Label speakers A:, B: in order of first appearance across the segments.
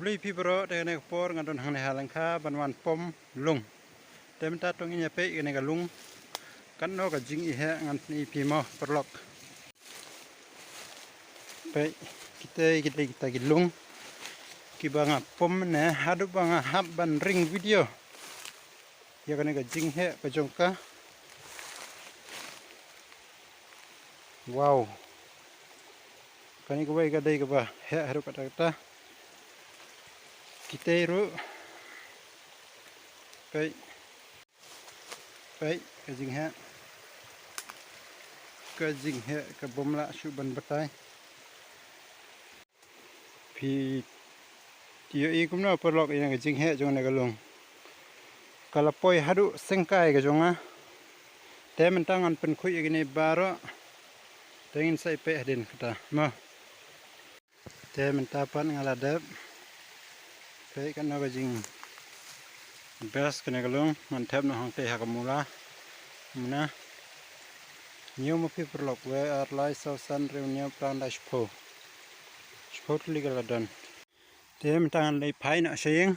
A: beli pibro dengan ekspor ngadon hang halangka banwan pom lung temta tong inya pe dengan galung kan no ka jing ihe ngan ni pimo perlok pe kita gilung ki banga pom ne hadu banga hab ban ring video ya kan ga jing he ka jongka wow kani ko wai ga dai ga ba he haru kata kita ru pe ka jing he ka bomla shu ban batai phi tio i kumna perlok ina ga jing he jong na galung kala poi hadu sengkai ga jonga te mentangan pen khui gini baro tengin sai pe hadin kata ma te mentapan ngaladap pe kan no ga jing bes kena galung mantap no hang te hakamula muna new mo pi perlok we ar lai so san reunion plan da spo legal dan te mentangan lei pai na sayeng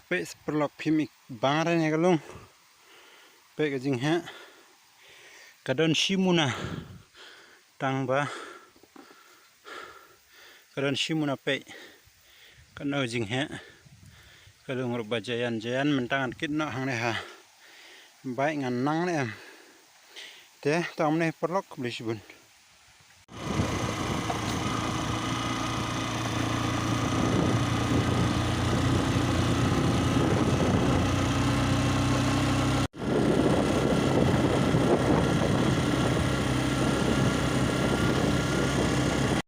A: pe perlok pimik bangare ne galung pe ga jing ha kadon shimuna tangba kadon shimuna pe kan no jing ha kalung ruba jayan mentangan kit no hang ne ha bai ngan nang ne te tamne perlok beli sibun